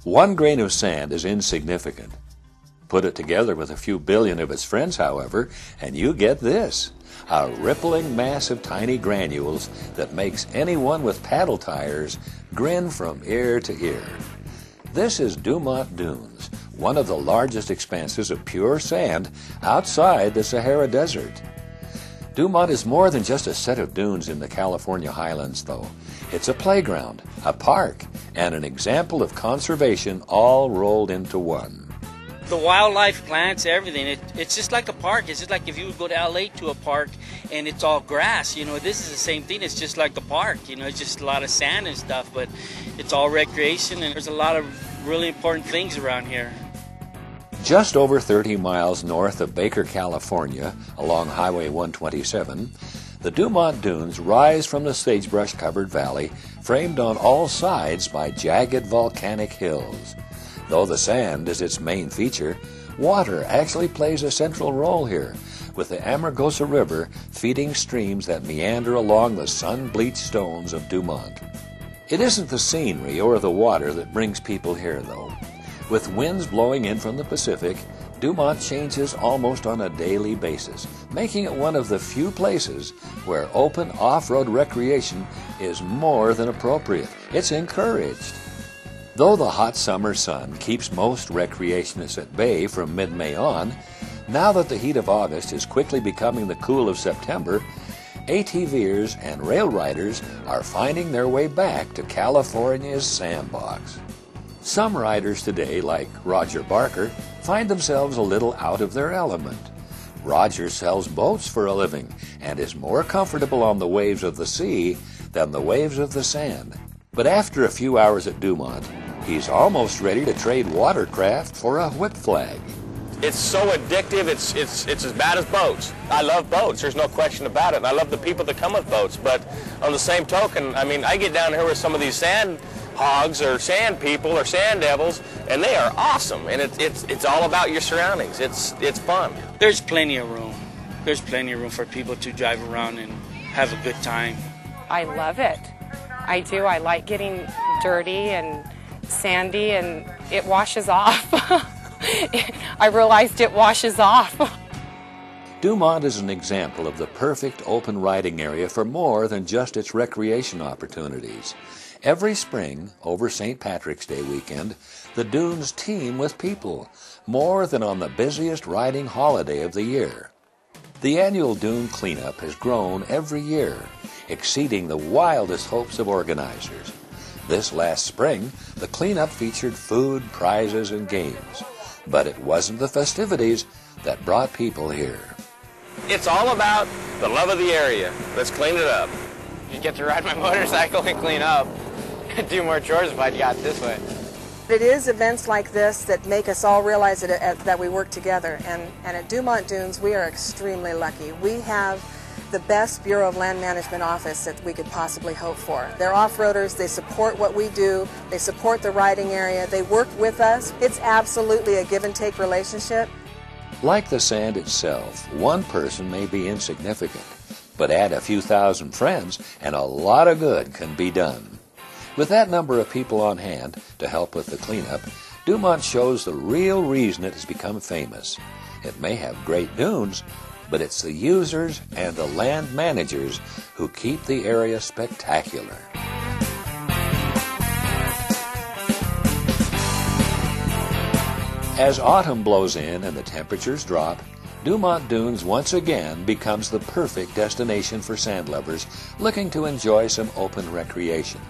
One grain of sand is insignificant. Put it together with a few billion of its friends, however, and you get this, a rippling mass of tiny granules that makes anyone with paddle tires grin from ear to ear. This is Dumont Dunes, one of the largest expanses of pure sand outside the Sahara Desert. Dumont is more than just a set of dunes in the California highlands, though. It's a playground, a park, and an example of conservation all rolled into one. The wildlife, plants, everything, it's just like a park. It's just like if you would go to LA to a park and it's all grass, this is the same thing. It's just like a park, it's just a lot of sand and stuff, but it's all recreation, and there's a lot of really important things around here. Just over 30 miles north of Baker, California, along Highway 127, the Dumont Dunes rise from the sagebrush-covered valley, framed on all sides by jagged volcanic hills. Though the sand is its main feature, water actually plays a central role here, with the Amargosa River feeding streams that meander along the sun-bleached stones of Dumont. It isn't the scenery or the water that brings people here, though. With winds blowing in from the Pacific, Dumont changes almost on a daily basis, making it one of the few places where open off-road recreation is more than appropriate. It's encouraged. Though the hot summer sun keeps most recreationists at bay from mid-May on, now that the heat of August is quickly becoming the cool of September, ATVers and rail riders are finding their way back to California's sandbox. Some riders today, like Roger Barker, find themselves a little out of their element. Roger sells boats for a living and is more comfortable on the waves of the sea than the waves of the sand. But after a few hours at Dumont, he's almost ready to trade watercraft for a whip flag. It's so addictive, it's as bad as boats. I love boats, there's no question about it. And I love the people that come with boats, but on the same token, I get down here with some of these sand hogs or sand people or sand devils, and they are awesome. And it's all about your surroundings. It's fun. There's plenty of room. There's plenty of room for people to drive around and have a good time. I love it. I do. I like getting dirty and sandy, and it washes off. I realized it washes off. Dumont is an example of the perfect open riding area for more than just its recreation opportunities. Every spring, over St. Patrick's Day weekend, the dunes teem with people, more than on the busiest riding holiday of the year. The annual dune cleanup has grown every year, exceeding the wildest hopes of organizers. This last spring, the cleanup featured food, prizes, and games. But it wasn't the festivities that brought people here. It's all about the love of the area. Let's clean it up. You get to ride my motorcycle and clean up. I'd do more chores if I'd got this way. It is events like this that make us all realize that we work together. And at Dumont Dunes, we are extremely lucky. We have the best Bureau of Land Management office that we could possibly hope for. They're off-roaders, they support what we do, they support the riding area, they work with us. It's absolutely a give-and-take relationship. Like the sand itself, one person may be insignificant, but add a few thousand friends and a lot of good can be done. With that number of people on hand to help with the cleanup, Dumont shows the real reason it has become famous. It may have great dunes, but it's the users and the land managers who keep the area spectacular. As autumn blows in and the temperatures drop, Dumont Dunes once again becomes the perfect destination for sand lovers looking to enjoy some open recreation.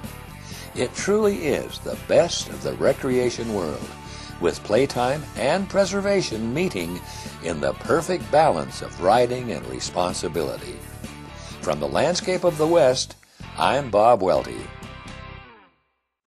It truly is the best of the recreation world, with playtime and preservation meeting in the perfect balance of riding and responsibility. From the landscape of the West, I'm Bob Welty.